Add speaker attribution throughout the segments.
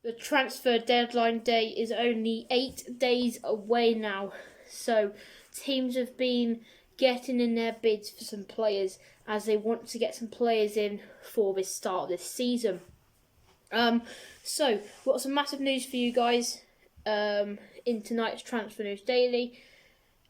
Speaker 1: The transfer deadline day is only 8 days away now, so teams have been getting in their bids for some players as they want to get some players in for this start of this season. So we've got some massive news for you guys in tonight's Transfer News Daily.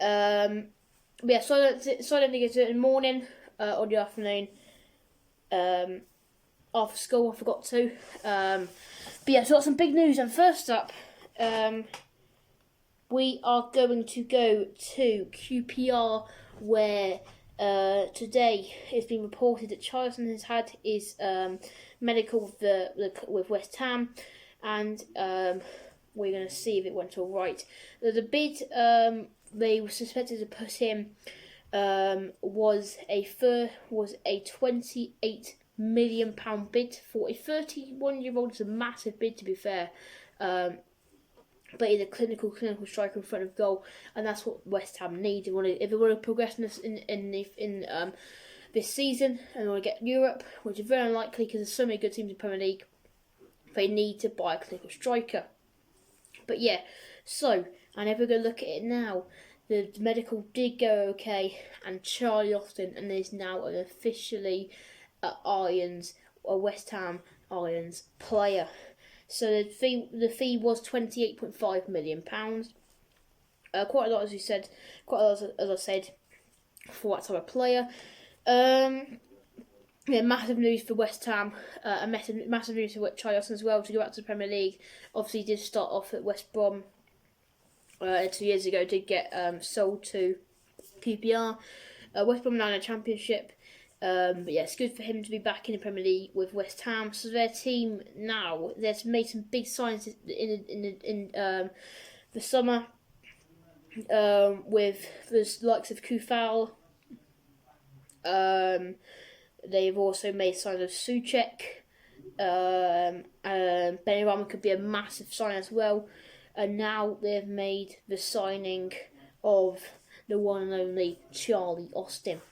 Speaker 1: Yeah, so I don't think it's in the morning or the afternoon. After school, I forgot to. But yeah, so got some big news. And first up, we are going to go to QPR, where today it's been reported that Charlton has had his medical with West Ham, and we're going to see if it went all right. The bid they were suspected to put in was a £28 million bid for a 31-year-old. Is a massive bid, to be fair. But he's a clinical striker in front of goal, and that's what West Ham need. If they want to progress in this season and they want to get Europe, which is very unlikely because there's so many good teams in the Premier League, they need to buy a clinical striker. But yeah, so and if we're going to look at it now, the medical did go okay, and Charlie Austin and is now an officially a West Ham Irons player. So the fee was £28.5 million. Quite a lot, as you said. Quite a lot, as I said, for that type of player. Yeah, massive news for West Ham. Massive news for Charlie Austin as well to go back to the Premier League. Obviously, he did start off at West Brom 2 years ago. Did get sold to QPR. West Brom now in the Championship. But yeah, it's good for him to be back in the Premier League with West Ham. So their team now, they've made some big signs in the summer with the likes of Kufal. They've also made signs of Souček. Benrahma could be a massive sign as well. And now they've made the signing of the one and only Charlie Austin.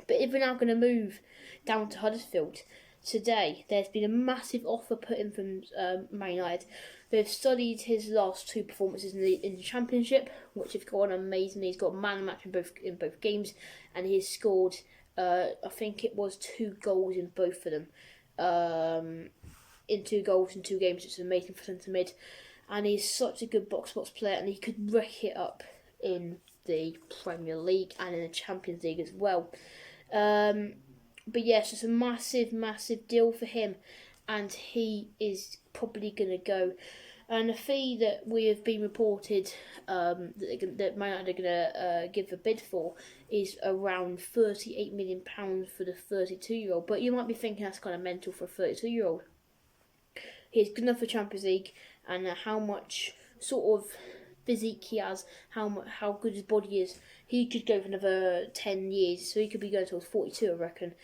Speaker 1: But if we're now going to move down to Huddersfield today, there's been a massive offer put in from Man United. They've studied his last two performances in the Championship, which have gone amazingly. He's got a man of the match in both games, and he's scored, I think it was 2 goals in both of them. In 2 goals in 2 games, it's amazing for centre mid, and he's such a good box player, and he could wreck it up in the Premier League and in the Champions League as well. But yes, it's a massive deal for him, and he is probably going to go. And the fee that we have been reported that Man United are going to give a bid for is around £38 million for the 32-year-old. But you might be thinking that's kind of mental for a 32-year-old. He's good enough for Champions League, and how much sort of physique he has, how good his body is. He could go for another 10 years, so he could be going towards 42, I reckon.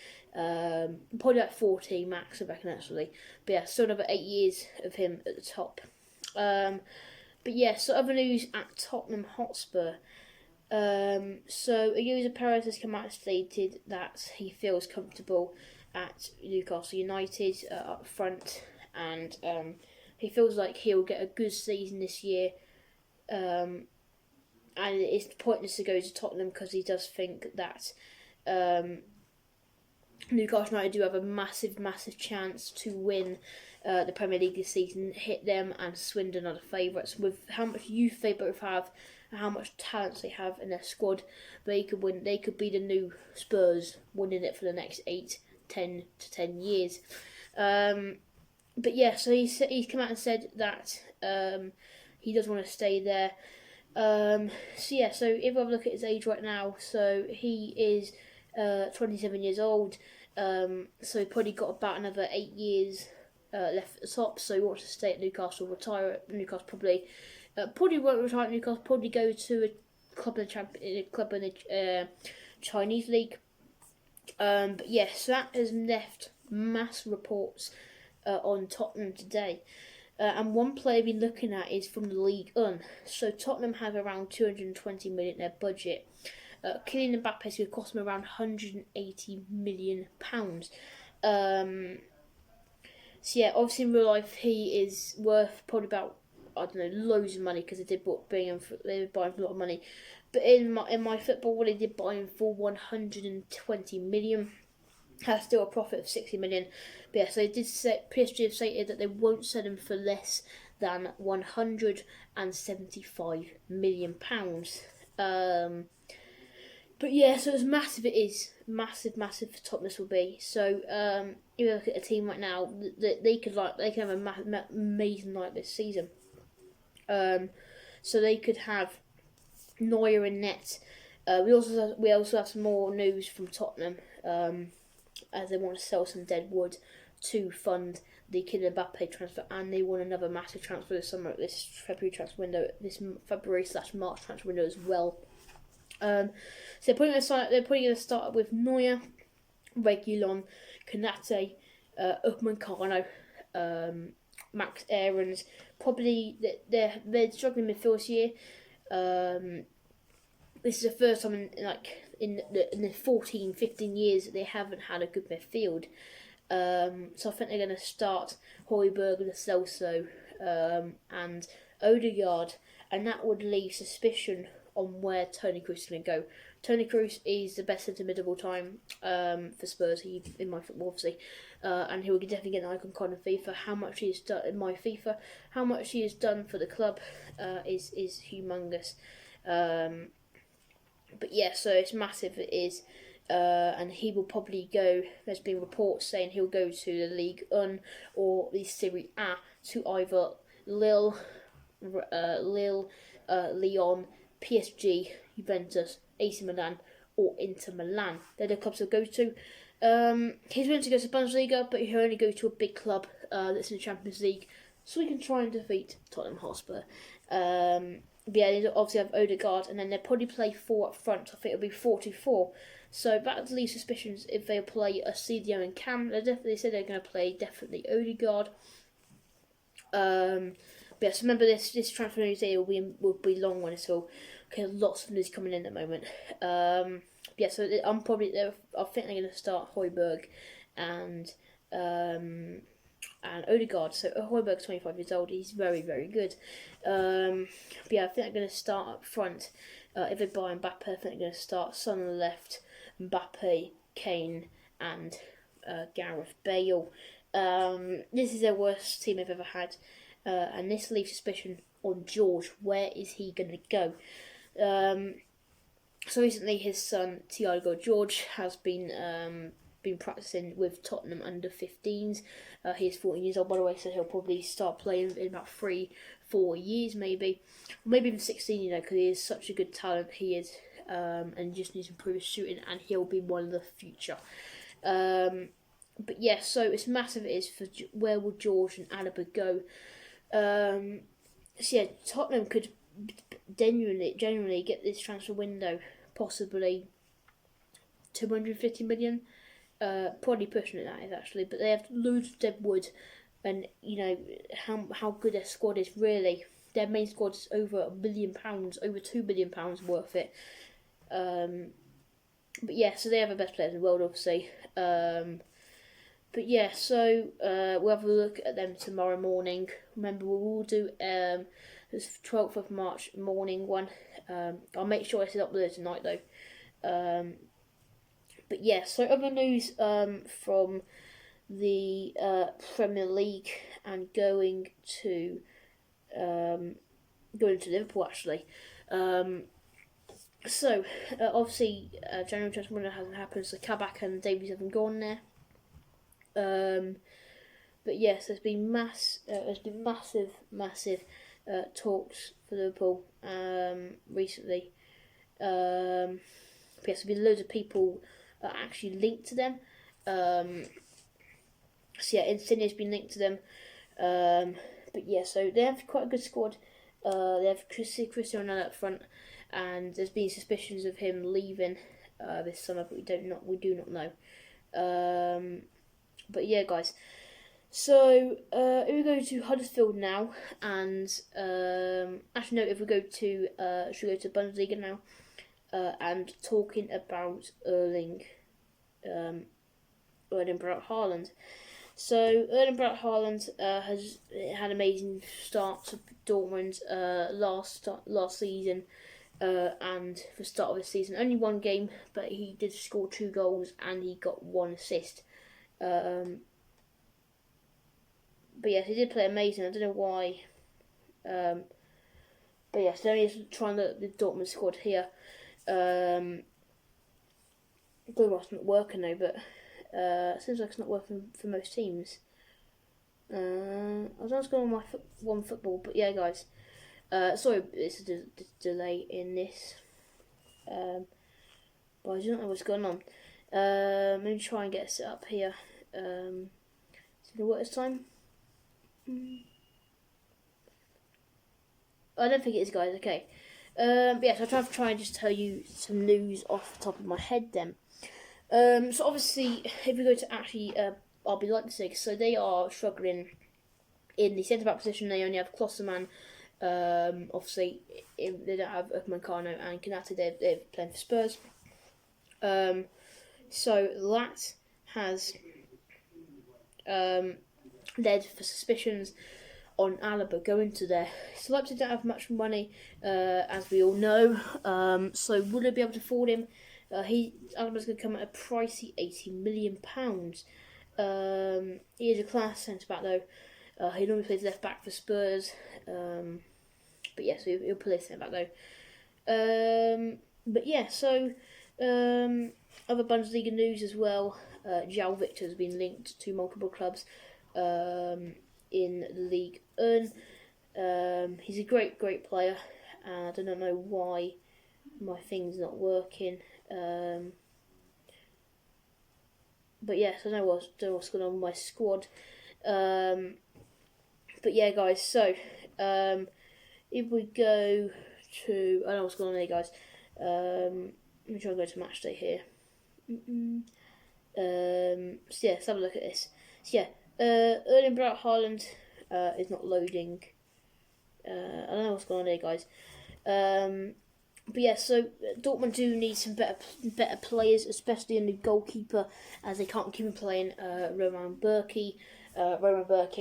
Speaker 1: Probably like 40 max, I reckon, actually. But yeah, still another 8 years of him at the top. But yeah, so other news at Tottenham Hotspur. So Ayuso Perez has come out and stated that he feels comfortable at Newcastle United up front, and he feels like he'll get a good season this year. And it's pointless to go to Tottenham because he does think that Newcastle United do have a massive chance to win the Premier League this season, hit them and Swindon are the favourites. With how much youth they both have and how much talent they have in their squad, they could win. They could be the new Spurs, winning it for the next 10 years. But yeah, so he's come out and said that he does want to stay there. So yeah, so if I look at his age right now, so he is 27 years old. So he probably got about another 8 years left at the top. So he wants to stay at Newcastle, retire at Newcastle probably. Probably won't retire at Newcastle. Probably go to a club in the Chinese league. But yes, so that has left mass reports on Tottenham today. And one player we've been looking at is from the League One. So Tottenham have around 220 million in their budget. Kylian Mbappe is going to cost them around £180 million. So yeah, obviously in real life he is worth probably about, I don't know, loads of money, because they did they buy him for a lot of money. But in my football, they did buy him for 120 million. Has still a profit of 60 million. But yeah, so they did say, PSG have stated that they won't sell him for less than 175 million pounds. But yeah, so it's massive. It is massive, massive for Tottenham will be. So if you look at a team right now, they could have a amazing night this season. So they could have Neuer in net. We also have some more news from Tottenham, as they want to sell some dead wood to fund the Kylian Mbappe transfer, and they want another massive transfer this summer, this February transfer window, this February/March transfer window as well. So they're probably going to start with Neuer, Reguilon, Konate, Upamecano, Max Aarons. Probably they're struggling midfield this year. This is the first time in the 14, 15 years that they haven't had a good midfield. So I think they're going to start Højbjerg, Lo Celso, and Odegaard, and that would leave suspicion on where Toni Kroos is going to go. Toni Kroos is the best centre mid of all time for Spurs. He in my football, obviously, and he will definitely get an icon card in FIFA. How much he has done in my FIFA, how much he has done for the club, is humongous. But yeah, so it's massive. It is. And he will probably go. There's been reports saying he'll go to the Ligue 1 or the Serie A, to either Lille, Lyon, PSG, Juventus, AC Milan, or Inter Milan. They're the clubs he'll go to. He's willing to go to Bundesliga, but he'll only go to a big club that's in the Champions League, so he can try and defeat Tottenham Hotspur. Yeah, they obviously have Odegaard, and then they'll probably play 4 up front. I think it'll be 4-2-4. So that leaves suspicions if they'll play Acedio and Cam. They said they're going to play definitely Odegaard. But yeah, so remember this transfer news day will be long when it's all. Okay, lots of news coming in at the moment. Yeah, so I think they're going to start Højbjerg and Odegaard. So Højbjerg's 25 years old. He's very, very good. But yeah, I think they're going to start up front. If they buy Mbappe, I think they're going to start Son on the left, Mbappe, Kane, and Gareth Bale. This is their worst team they've ever had, and this leaves suspicion on George. Where is he going to go? So recently, his son Thiago George has been practicing with Tottenham under 15s. He is 14 years old, by the way, so he'll probably start playing in about 3-4 years, maybe even 16. You know, because he is such a good talent. He is, and just needs to improve his shooting, and he'll be one of the future. But yeah, so it's massive. It is for where will George and Alaba go? So yeah, Tottenham could genuinely get this transfer window possibly 250 million. Probably pushing it, that is, actually, but they have loads of dead wood, and you know how good their squad is. Really, their main squad is over £1 billion, over £2 billion worth it. But yeah, so they have the best players in the world, obviously. But yeah, so we'll have a look at them tomorrow morning. Remember, we will do this 12th of March morning one. I'll make sure I set up there tonight though. But yeah, so other news from the Premier League, and going to Liverpool, actually. So obviously January transfer window hasn't happened, so Kabak and Davies haven't gone there. But yes, there's been massive talks for Liverpool recently. Yes, there's been loads of people actually linked to them. So yeah, Insigne's been linked to them. But yeah, so they have quite a good squad. They have Cristiano Ronaldo up front, and there's been suspicions of him leaving this summer, but we do not know. But yeah, guys. So if we go to Huddersfield now, and actually no, if we go to should we go to Bundesliga now, and talking about Erling Braut Haaland. So Erling Braut Haaland has had an amazing start to Dortmund last season, and for the start of the season, only one game, but he did score 2 goals and he got 1 assist. But yes, he did play amazing. I don't know why. But yes, they're only trying the Dortmund squad here. I don't know why it's not working though, but it seems like it's not working for most teams. I was just going on my one football, but yeah, guys. Sorry, it's a delay in this. But I don't know what's going on. Let me try and get it set up here. Is it gonna work this time? I don't think it is, guys. Okay. But yes, I'll try and just tell you some news off the top of my head then. So obviously, if we go to actually RB Leipzig, so they are struggling in the centre back position. They only have Klosserman. Obviously, they don't have Upamecano and Kanate. They're playing for Spurs. So that has led for suspicions on Alaba going to there. So Leipzig don't have much money, as we all know. So will they be able to afford him? Alaba's going to come at a pricey £80 million. He is a class centre back though. He normally plays left back for Spurs. But yeah, so he'll play centre back though. But yeah, so other Bundesliga news as well. João Victor has been linked to multiple clubs in the League 1. He's a great player, and I don't know why my thing's not working. But yes, I don't know what's going on with my squad. But yeah, guys, so if we go to... I don't know what's going on there, guys. Let me try and go to match day here. So yeah, let's have a look at this. So yeah, Erling Braut Haaland is not loading. I don't know what's going on there, guys. But yeah, so Dortmund do need some better players, especially in the goalkeeper, as they can't keep on playing Roman Burki. But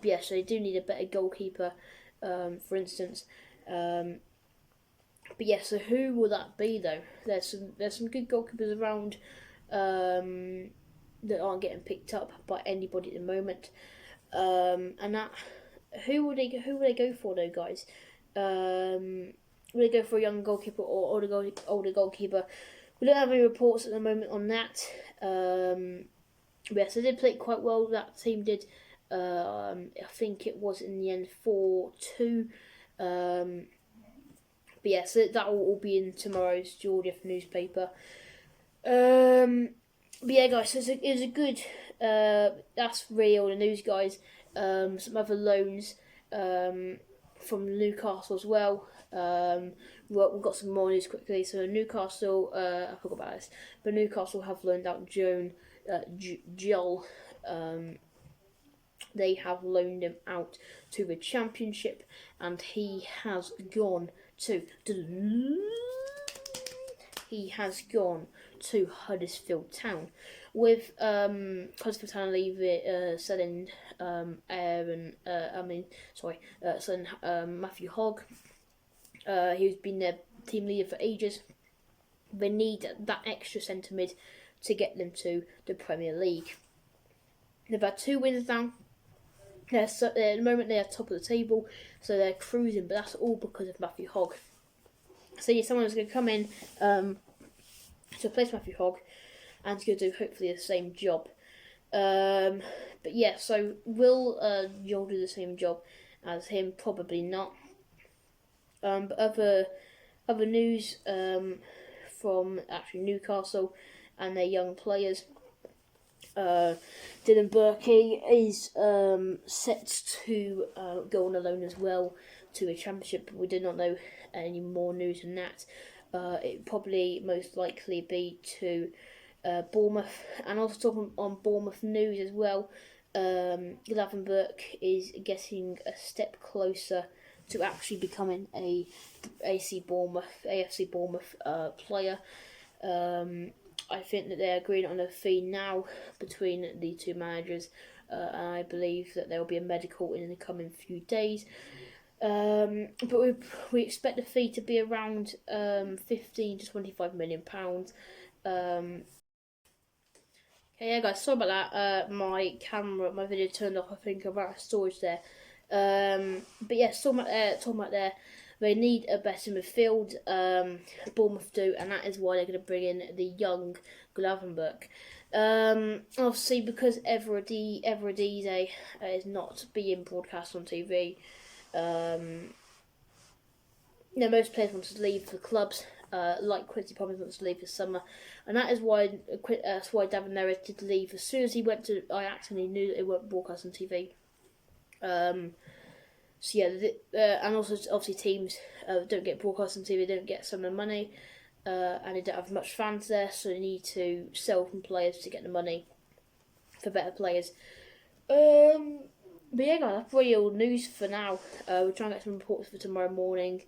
Speaker 1: yeah, so they do need a better goalkeeper, for instance. But yeah, so who will that be though? There's some good goalkeepers around that aren't getting picked up by anybody at the moment. And that who will they go for though, guys? Will they go for a young goalkeeper or older goalkeeper? We don't have any reports at the moment on that. Yes, they did play it quite well. That team did. I think it was in the end 4-2. But yeah, so that will all be in tomorrow's Georgia newspaper. But yeah, guys, so it was a good. That's really all the news, guys. Some other loans from Newcastle as well. We've got some more news quickly. So Newcastle, I forgot about this, but Newcastle have loaned out Joel. They have loaned him out to the Championship, and he has gone to Huddersfield Town. With Huddersfield Town selling Matthew Hogg. He's been their team leader for ages. They need that extra centre mid to get them to the Premier League. They've had 2 wins now. At the moment they are top of the table, so they're cruising, but that's all because of Matthew Hogg. So yeah, someone is going to come in to replace Matthew Hogg, and he's going to do hopefully the same job. But yeah, so will Joel do the same job as him? Probably not. But other news from actually Newcastle and their young players. Dylan Burke is set to go on a loan as well to a Championship. We did not know any more news than that. It probably most likely be to Bournemouth. And also talking on Bournemouth news as well, Gravenberch is getting a step closer to actually becoming a AFC Bournemouth player. I think that they're agreeing on a fee now between the two managers, and I believe that there will be a medical in the coming few days. But we expect the fee to be around 15 to 25 million pounds. Okay, yeah, guys, sorry about that. My video turned off. I think about storage there. But yeah, talking about there. They need a better midfield. Bournemouth do, and that is why they're going to bring in the young Gravenberch. Obviously, because Everedize is not being broadcast on TV. Most players want to leave for clubs, like Quincy Promes wants to leave this summer, and that is why David Neres did leave as soon as he went to Ajax, and he knew that it won't broadcast on TV. And also obviously teams don't get broadcast on TV, don't get some of the money, and they don't have much fans there, so they need to sell from players to get the money for better players. But yeah, guys, that's real news for now. We'll try and get some reports for tomorrow morning.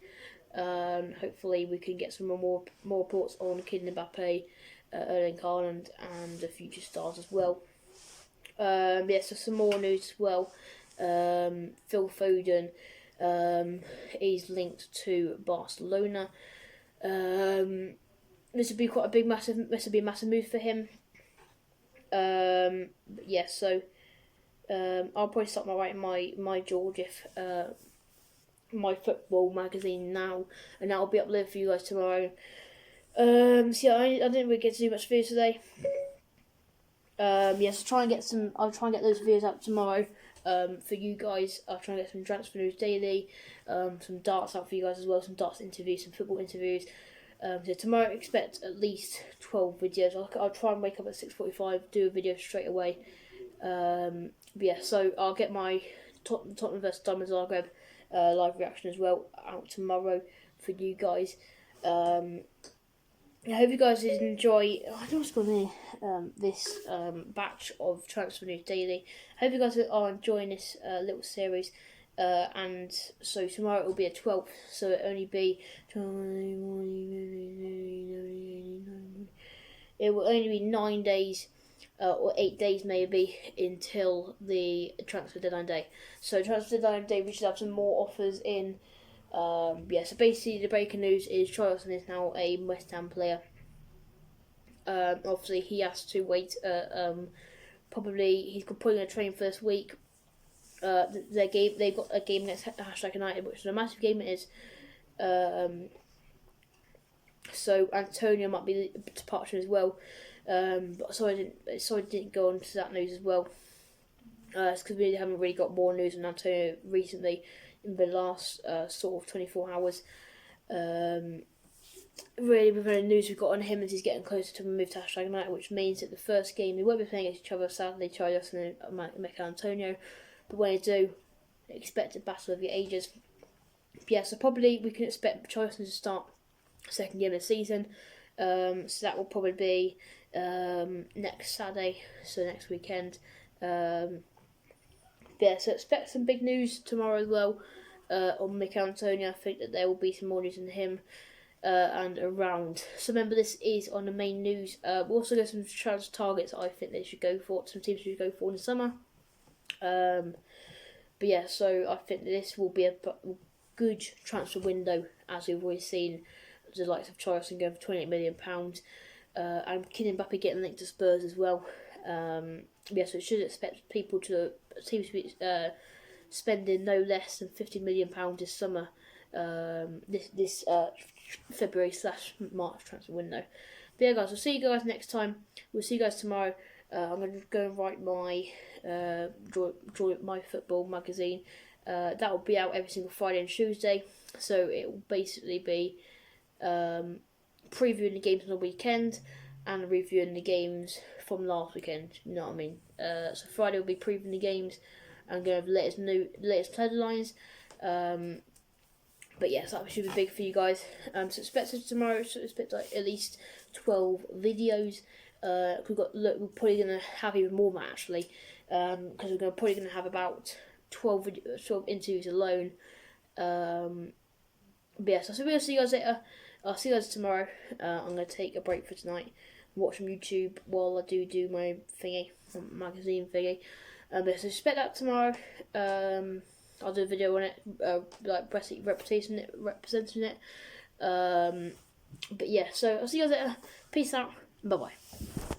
Speaker 1: Hopefully we can get some more reports on Kylian Mbappe, Erling Haaland, and the future stars as well. So some more news as well. Phil Foden is linked to Barcelona. This would be a massive move for him. I'll probably start writing my Georgif, my football magazine now, and that'll be uploaded for you guys tomorrow. I didn't really get to do much videos today. I'll try and get those videos out tomorrow. For you guys, I'll try and get some transfer news daily, some darts out for you guys as well, some darts interviews, some football interviews. So tomorrow, expect at least 12 videos. I'll try and wake up at 6:45, do a video straight away. So I'll get my Tottenham vs Diamond Zagreb live reaction as well out tomorrow for you guys. I hope you guys did enjoy. I don't know what's going on this batch of Transfer News Daily. I hope you guys are enjoying this little series. And so tomorrow it will be a 12th, so it'll only be 9 days or 8 days maybe until the transfer deadline day. So transfer deadline day, we should have some more offers in. So basically the breaking news is Charlton is now a West Ham player. Obviously he has to wait. He's probably going to train first week. They've got a game against #United, which is a massive game. It is. So Antonio might be the departure as well. But sorry I didn't go on to that news as well. It's because we haven't really got more news on Antonio recently in the last sort of 24 hours. Really, with the news we've got on him is he's getting closer to a move to #United, which means that the first game they won't be playing against each other. Sadly, Charlie Austin and Michael Antonio. But when they do, expect a battle of the ages. So probably we can expect Charlton to start second game of the season. So that will probably be next Saturday, so next weekend. So expect some big news tomorrow as well on Mikel Antonio. I think that there will be some more news on him and around. So remember, this is on the main news. We'll also got some transfer targets I think they should go for, some teams should go for in the summer. So I think that this will be a good transfer window, as we've always seen the likes of Charlton going for £28 million, and Kylian Mbappe getting linked to Spurs as well. So it should expect teams to be spending no less than £50 million this summer, this February/March transfer window. But yeah, guys, we'll see you guys next time. We'll see you guys tomorrow. I'm going to go and write my draw my football magazine. That will be out every single Friday and Tuesday. So it will basically be previewing the games on the weekend and reviewing the games from last weekend. You know what I mean? So Friday will be previewing the games and going over the latest headlines. So that should be big for you guys. So expect tomorrow. So expect at least 12 videos. We're probably going to have even more than that actually, because we're probably going to have about 12 interviews alone. So we'll see you guys later. I'll see you guys tomorrow. I'm going to take a break for tonight. watch some YouTube while I do my thingy, magazine thingy. So expect that tomorrow. I'll do a video on it, like representing it. But yeah, so I'll see you guys later. Peace out. Bye bye.